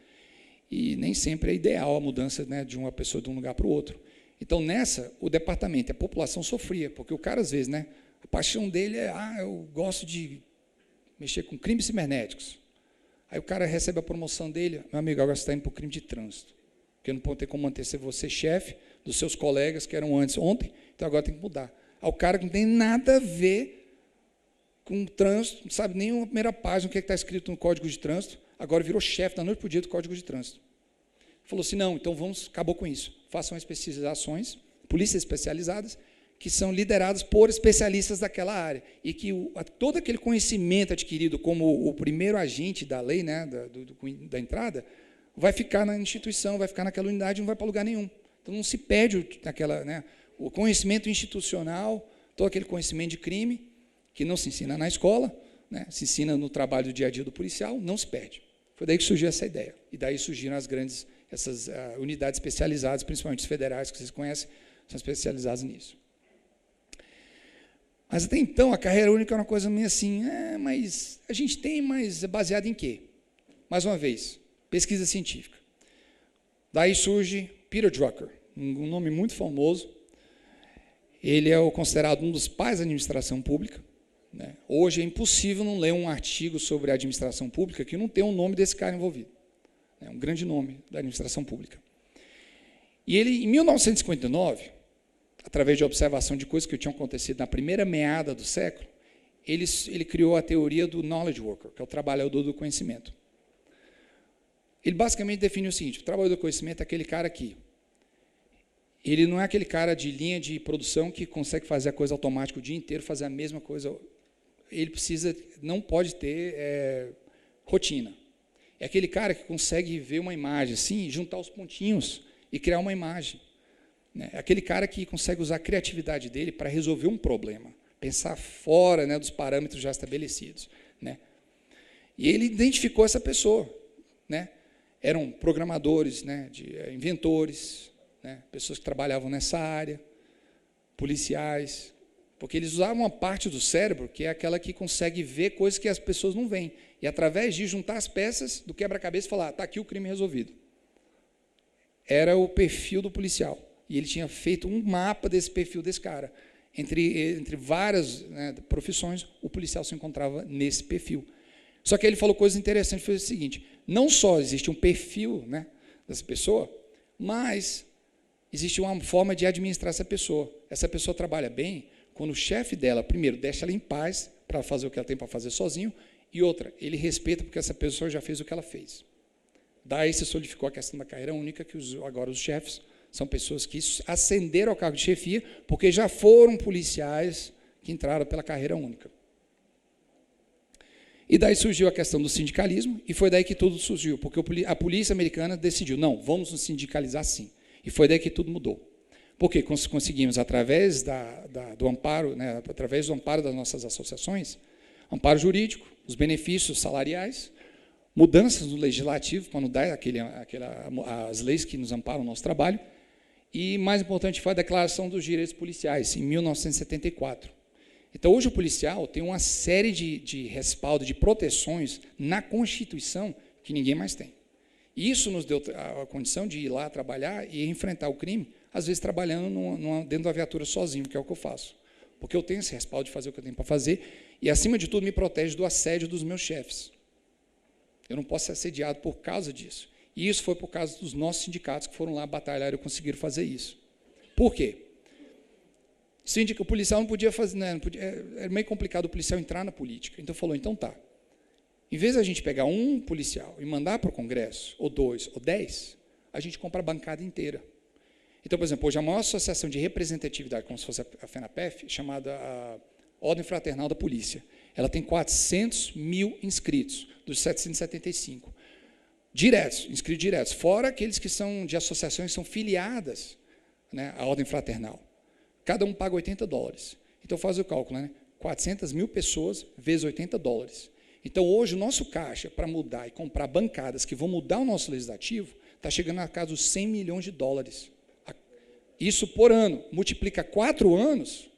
E nem sempre é ideal a mudança, né, de uma pessoa de um lugar para o outro. Então, nessa, o departamento, a população sofria, porque o cara, às vezes, né, a paixão dele é, eu gosto de mexer com crimes cibernéticos. Aí o cara recebe a promoção dele, meu amigo, agora você está indo para o crime de trânsito, porque não pode ter como manter você chefe dos seus colegas que eram antes, ontem, então agora tem que mudar. Aí o cara que não tem nada a ver com trânsito, não sabe nem a primeira página, o que está escrito no Código de Trânsito, agora virou chefe da noite para o dia do Código de Trânsito. Falou assim, não, então acabou com isso. Façam especializações, polícias especializadas, que são liderados por especialistas daquela área, e que todo aquele conhecimento adquirido como o primeiro agente da lei, né, da entrada, vai ficar na instituição, vai ficar naquela unidade, não vai para lugar nenhum. Então, não se perde o conhecimento institucional, todo aquele conhecimento de crime, que não se ensina na escola, né, se ensina no trabalho do dia a dia do policial, não se perde. Foi daí que surgiu essa ideia. E daí surgiram essas unidades especializadas, principalmente os federais, que vocês conhecem, são especializados nisso. Mas até então, a carreira única é uma coisa meio assim, mas a gente tem, mas é baseado em quê? Mais uma vez, pesquisa científica. Daí surge Peter Drucker, um nome muito famoso. Ele é considerado um dos pais da administração pública, né? Hoje é impossível não ler um artigo sobre a administração pública que não tenha o nome desse cara envolvido. É um grande nome da administração pública. E ele, em 1959, através de observação de coisas que tinham acontecido na primeira meada do século, ele criou a teoria do knowledge worker, que é o trabalhador do conhecimento. Ele basicamente define o seguinte: o trabalhador do conhecimento é aquele cara que ele não é aquele cara de linha de produção que consegue fazer a coisa automática o dia inteiro, fazer a mesma coisa. Ele não pode ter rotina. É aquele cara que consegue ver uma imagem assim, juntar os pontinhos e criar uma imagem. É aquele cara que consegue usar a criatividade dele para resolver um problema, pensar fora, né, dos parâmetros já estabelecidos. Né? E ele identificou essa pessoa. Né? Eram programadores, né, inventores, né, pessoas que trabalhavam nessa área, policiais, porque eles usavam uma parte do cérebro que é aquela que consegue ver coisas que as pessoas não veem. E, através de juntar as peças do quebra-cabeça, falar, está aqui o crime resolvido. Era o perfil do policial. E ele tinha feito um mapa desse perfil desse cara. Entre várias, né, profissões, o policial se encontrava nesse perfil. Só que ele falou coisas interessantes, foi o seguinte: não só existe um perfil, né, dessa pessoa, mas existe uma forma de administrar essa pessoa. Essa pessoa trabalha bem quando o chefe dela, primeiro, deixa ela em paz para fazer o que ela tem para fazer sozinho, e outra, ele respeita porque essa pessoa já fez o que ela fez. Daí se solidificou a questão da carreira única, que agora os chefes são pessoas que ascenderam ao cargo de chefia porque já foram policiais que entraram pela carreira única. E daí surgiu a questão do sindicalismo, e foi daí que tudo surgiu, porque a polícia americana decidiu, não, vamos nos sindicalizar sim. E foi daí que tudo mudou. Porque conseguimos, através do amparo, né, através do amparo das nossas associações, amparo jurídico, os benefícios salariais, mudanças no legislativo para mudar as leis que nos amparam o nosso trabalho, e, mais importante, foi a Declaração dos Direitos Policiais, em 1974. Então, hoje o policial tem uma série de respaldo, de proteções na Constituição que ninguém mais tem. E isso nos deu a condição de ir lá trabalhar e enfrentar o crime, às vezes trabalhando dentro da viatura sozinho, que é o que eu faço. Porque eu tenho esse respaldo de fazer o que eu tenho para fazer e, acima de tudo, me protege do assédio dos meus chefes. Eu não posso ser assediado por causa disso. E isso foi por causa dos nossos sindicatos que foram lá batalhar e conseguiram fazer isso. Por quê? O policial não podia fazer, né, era meio complicado o policial entrar na política. Então falou, então tá. Em vez de a gente pegar um policial e mandar para o Congresso, ou 2, ou 10, a gente compra a bancada inteira. Então, por exemplo, hoje a maior associação de representatividade, como se fosse a FENAPEF, chamada a Ordem Fraternal da Polícia, ela tem 400 mil inscritos, dos 775. Inscritos diretos, fora aqueles que são de associações que são filiadas, né, à Ordem Fraternal. Cada um paga $80. Então, faz o cálculo, né? 400 mil pessoas vezes $80. Então, hoje, o nosso caixa, para mudar e comprar bancadas que vão mudar o nosso legislativo, está chegando na casa dos $100 milhões. Isso por ano. Multiplica 4 anos,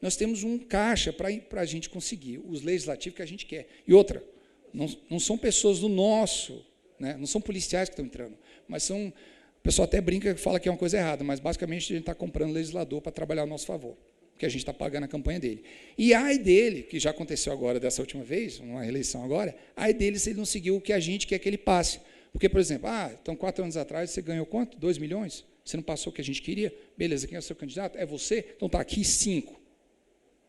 nós temos um caixa para a gente conseguir os legislativos que a gente quer. E outra, não são pessoas do nosso, né? Não são policiais que estão entrando, mas são... O pessoal até brinca e fala que é uma coisa errada, mas basicamente a gente está comprando legislador para trabalhar a nosso favor, porque a gente está pagando a campanha dele. E ai dele, que já aconteceu agora dessa última vez, uma reeleição agora, ai dele se ele não seguiu o que a gente quer que ele passe. Porque, por exemplo, então 4 anos atrás você ganhou quanto? 2 milhões? Você não passou o que a gente queria? Beleza, quem é o seu candidato? É você? Então está aqui 5.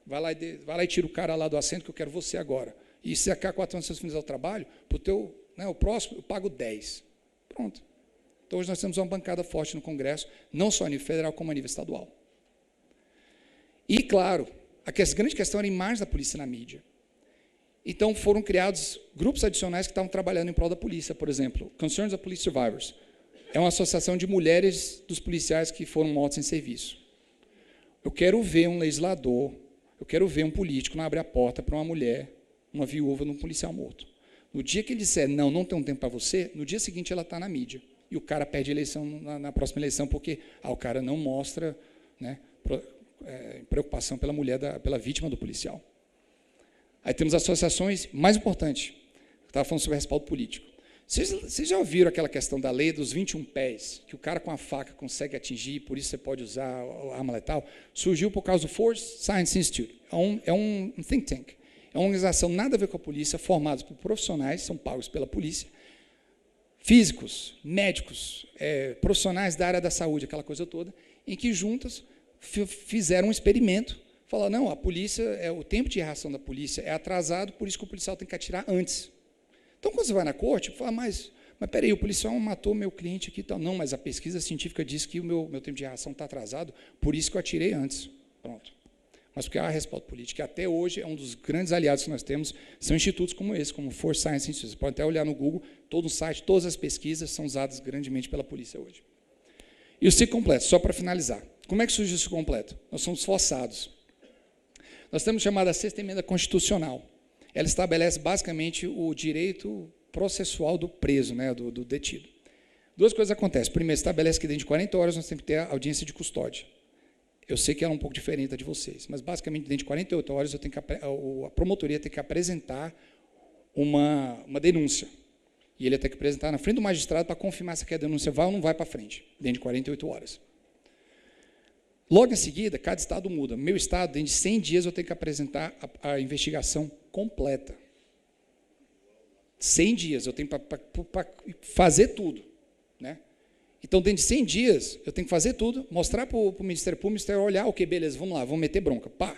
Vai lá e tira o cara lá do assento que eu quero você agora. E se daqui a 4 anos você fizer o trabalho, para o teu, né, o próximo eu pago 10. Pronto. Então, hoje nós temos uma bancada forte no Congresso, não só a nível federal, como a nível estadual. E, claro, a grande questão era a imagem da polícia na mídia. Então, foram criados grupos adicionais que estavam trabalhando em prol da polícia, por exemplo, Concerns of Police Survivors. É uma associação de mulheres dos policiais que foram mortos em serviço. Eu quero ver um legislador, eu quero ver um político não abrir a porta para uma mulher, uma viúva de um policial morto. No dia que ele disser, não, não tem um tempo para você, no dia seguinte ela está na mídia. E o cara perde a eleição na próxima eleição, porque o cara não mostra, né, preocupação pela mulher, pela vítima do policial. Aí temos associações, mais importante, eu estava falando sobre respaldo político. Vocês já ouviram aquela questão da lei dos 21 pés, que o cara com a faca consegue atingir, por isso você pode usar a arma letal? Surgiu por causa do Force Science Institute. É um think tank. É uma organização nada a ver com a polícia, formados por profissionais, são pagos pela polícia, físicos, médicos, profissionais da área da saúde, aquela coisa toda, em que juntas fizeram um experimento. Falaram, não, a polícia, o tempo de reação da polícia é atrasado, por isso que o policial tem que atirar antes. Então, quando você vai na corte, fala, mas peraí, o policial matou meu cliente aqui e tal. Não, mas a pesquisa científica diz que o meu tempo de reação está atrasado, por isso que eu atirei antes. Pronto. Mas porque há respaldo político, e até hoje é um dos grandes aliados que nós temos, são institutos como esse, como o Force Science Institute. Você pode até olhar no Google, todo o site, todas as pesquisas são usadas grandemente pela polícia hoje. E o ciclo completo, só para finalizar. Como é que surge o ciclo completo? Nós somos forçados. Nós temos chamada Sexta Emenda Constitucional. Ela estabelece, basicamente, o direito processual do preso, né, do detido. Duas coisas acontecem. Primeiro, estabelece que dentro de 40 horas nós temos que ter a audiência de custódia. Eu sei que ela é um pouco diferente da de vocês, mas, basicamente, dentro de 48 horas, a promotoria tem que apresentar uma denúncia. E ele tem que apresentar na frente do magistrado para confirmar se a denúncia vai ou não vai para frente, dentro de 48 horas. Logo em seguida, cada estado muda. No meu estado, dentro de 100 dias, eu tenho que apresentar a investigação completa. 100 dias, eu tenho para fazer tudo. Né? Então, dentro de 100 dias, eu tenho que fazer tudo, mostrar para o Ministério Público, o Ministério olhar, ok, beleza, vamos lá, vamos meter bronca. Pá,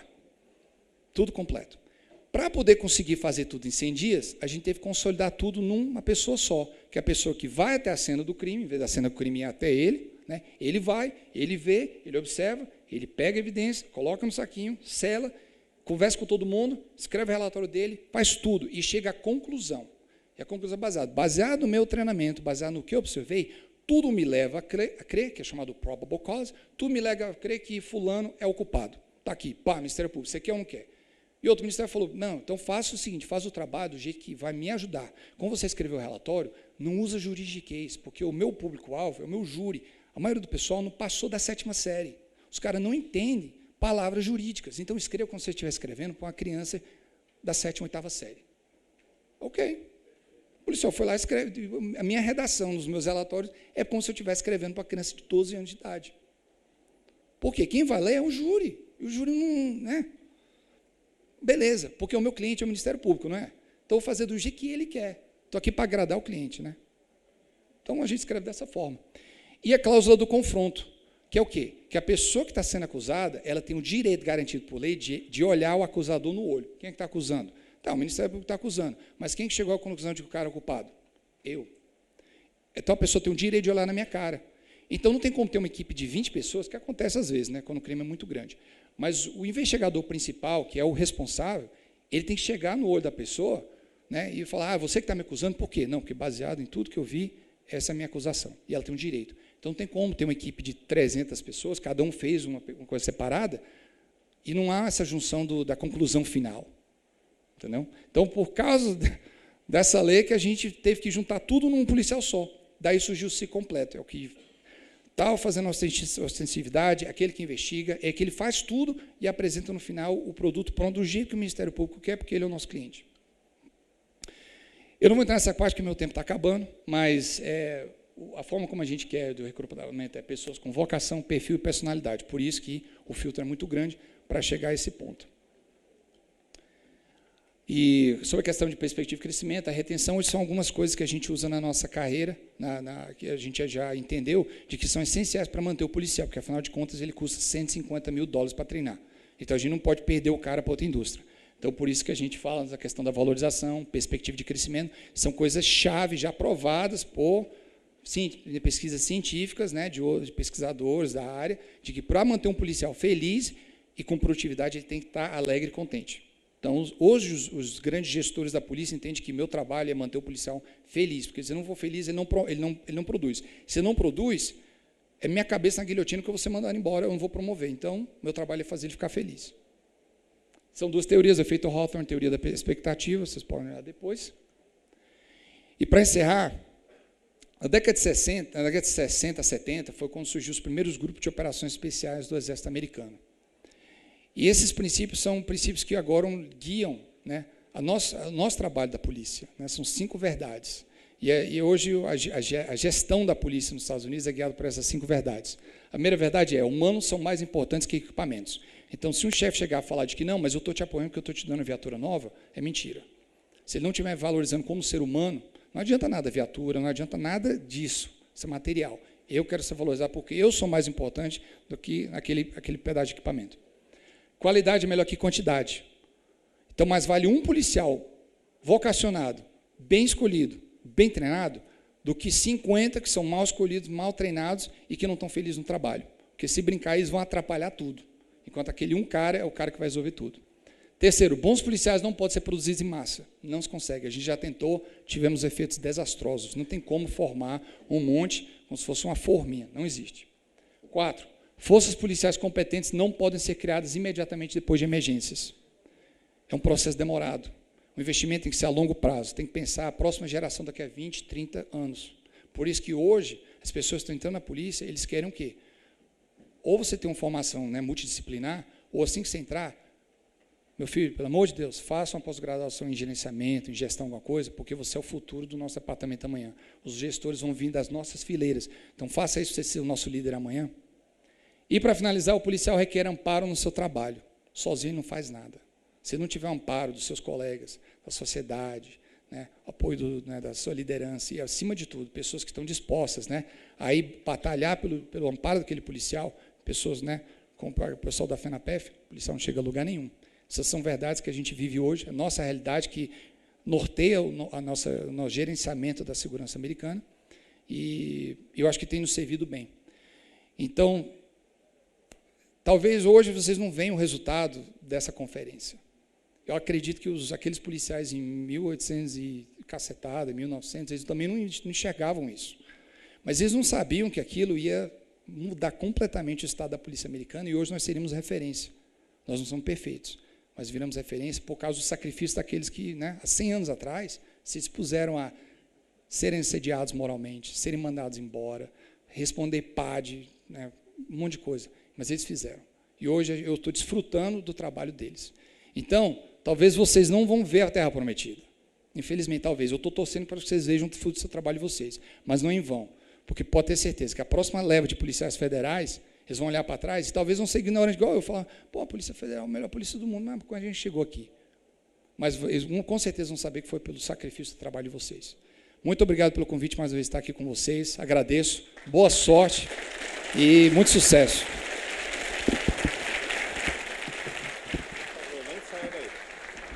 tudo completo. Para poder conseguir fazer tudo em 100 dias, a gente teve que consolidar tudo numa pessoa só, que é a pessoa que vai até a cena do crime, em vez da cena do crime ir até ele, né? Ele vai, ele vê, ele observa, ele pega a evidência, coloca no saquinho, sela, conversa com todo mundo, escreve o relatório dele, faz tudo e chega à conclusão. E a conclusão é baseado no meu treinamento, baseado no que eu observei, tudo me leva a crer, que é chamado probable cause, tudo me leva a crer que fulano é o culpado. Está aqui, pá, Ministério Público, você quer ou não quer? E outro ministério falou, não, então faça o seguinte, faz o trabalho do jeito que vai me ajudar. Quando você escrever o relatório, não usa juridiquês, porque o meu público-alvo é o meu júri. A maioria do pessoal não passou da 7ª série. Os caras não entendem palavras jurídicas. Então, escreva como se você estiver escrevendo para uma criança da 7ª, 8ª série. Ok. O policial foi lá e escreve. A minha redação nos meus relatórios é como se eu estivesse escrevendo para uma criança de 12 anos de idade. Por quê? Quem vai ler é o júri. E o júri não... Né? Beleza, porque o meu cliente é o Ministério Público, não é? Então, eu vou fazer do jeito que ele quer. Estou aqui para agradar o cliente. Né? Então, a gente escreve dessa forma. E a cláusula do confronto, que é o quê? Que a pessoa que está sendo acusada, ela tem o direito garantido por lei de olhar o acusador no olho. Quem é que está acusando? Tá, o Ministério Público está acusando. Mas quem que chegou à conclusão de que o cara é o culpado? Eu. Então, a pessoa tem o direito de olhar na minha cara. Então, não tem como ter uma equipe de 20 pessoas, que acontece às vezes, né, quando o crime é muito grande. Mas o investigador principal, que é o responsável, ele tem que chegar no olho da pessoa, né, e falar, você que está me acusando, por quê? Não, porque baseado em tudo que eu vi, essa é a minha acusação. E ela tem um direito. Então, não tem como ter uma equipe de 300 pessoas, cada um fez uma coisa separada, e não há essa junção da conclusão final. Entendeu? Então, por causa dessa lei, que a gente teve que juntar tudo num policial só. Daí surgiu o ciclo completo. É o que está fazendo a ostensividade, aquele que investiga, é que ele faz tudo e apresenta no final o produto pronto do jeito que o Ministério Público quer, porque ele é o nosso cliente. Eu não vou entrar nessa parte, que meu tempo está acabando, mas a forma como a gente quer do recrutamento é pessoas com vocação, perfil e personalidade. Por isso que o filtro é muito grande para chegar a esse ponto. E sobre a questão de perspectiva de crescimento, a retenção, hoje são algumas coisas que a gente usa na nossa carreira, que a gente já entendeu, de que são essenciais para manter o policial, porque, afinal de contas, ele custa $150 mil para treinar. Então, a gente não pode perder o cara para outra indústria. Então, por isso que a gente fala da questão da valorização, perspectiva de crescimento, são coisas-chave já provadas por pesquisas científicas, né, de pesquisadores da área, de que para manter um policial feliz, e com produtividade ele tem que estar alegre e contente. Então, hoje, os grandes gestores da polícia entendem que meu trabalho é manter o policial feliz, porque se eu não for feliz, ele não produz. Se não produz, é minha cabeça na guilhotina que eu vou ser mandado embora, eu não vou promover. Então, meu trabalho é fazer ele ficar feliz. São duas teorias, o efeito Hawthorne, teoria da expectativa, vocês podem olhar depois. E, para encerrar, na década de 60, 70, foi quando surgiu os primeiros grupos de operações especiais do Exército Americano. E esses princípios são princípios que agora guiam, né, o nosso trabalho da polícia. Né, são 5 verdades. E hoje a gestão da polícia nos Estados Unidos é guiada por essas 5 verdades. A primeira verdade é: humanos são mais importantes que equipamentos. Então, se um chefe chegar a falar de que não, mas eu estou te apoiando porque eu estou te dando viatura nova, é mentira. Se ele não estiver valorizando como ser humano, não adianta nada viatura, não adianta nada disso, isso é material. Eu quero ser valorizado porque eu sou mais importante do que aquele pedaço de equipamento. Qualidade é melhor que quantidade. Então, mais vale um policial vocacionado, bem escolhido, bem treinado, do que 50 que são mal escolhidos, mal treinados e que não estão felizes no trabalho. Porque se brincar, eles vão atrapalhar tudo. Enquanto aquele um cara é o cara que vai resolver tudo. Terceiro, bons policiais não podem ser produzidos em massa. Não se consegue. A gente já tentou, tivemos efeitos desastrosos. Não tem como formar um monte como se fosse uma forminha. Não existe. 4, forças policiais competentes não podem ser criadas imediatamente depois de emergências. É um processo demorado. O investimento tem que ser a longo prazo. Tem que pensar a próxima geração daqui a 20, 30 anos. Por isso que hoje, as pessoas que estão entrando na polícia, eles querem o quê? Ou você tem uma formação, né, multidisciplinar, ou assim que você entrar, meu filho, pelo amor de Deus, faça uma pós-graduação em gerenciamento, em gestão, alguma coisa, porque você é o futuro do nosso departamento amanhã. Os gestores vão vir das nossas fileiras. Então, faça isso para você ser o nosso líder amanhã. E, para finalizar, o policial requer amparo no seu trabalho. Sozinho não faz nada. Se não tiver amparo dos seus colegas, da sociedade, né, apoio da sua liderança e, acima de tudo, pessoas que estão dispostas, né, a ir batalhar pelo amparo daquele policial, pessoas, né, como o pessoal da FENAPEF, o policial não chega a lugar nenhum. Essas são verdades que a gente vive hoje, a nossa realidade que norteia o nosso gerenciamento da segurança americana, e eu acho que tem nos servido bem. Então, talvez hoje vocês não vejam o resultado dessa conferência. Eu acredito que aqueles policiais em 1800 e cacetada, 1900, eles também não enxergavam isso. Mas eles não sabiam que aquilo ia mudar completamente o estado da polícia americana, e hoje nós seríamos referência. Nós não somos perfeitos, mas viramos referência por causa do sacrifício daqueles que, né, há 100 anos atrás, se expuseram a serem assediados moralmente, serem mandados embora, responder PAD, né, um monte de coisa. Mas eles fizeram. E hoje eu estou desfrutando do trabalho deles. Então, talvez vocês não vão ver a Terra Prometida. Infelizmente, talvez. Eu estou torcendo para que vocês vejam o fruto do seu trabalho de vocês. Mas não em vão. Porque pode ter certeza que a próxima leva de policiais federais, eles vão olhar para trás e talvez vão ser ignorantes, igual eu falar, pô, a Polícia Federal é a melhor polícia do mundo, mas quando a gente chegou aqui. Mas eles com certeza vão saber que foi pelo sacrifício do trabalho de vocês. Muito obrigado pelo convite, mais uma vez estar aqui com vocês. Agradeço. Boa sorte e muito sucesso.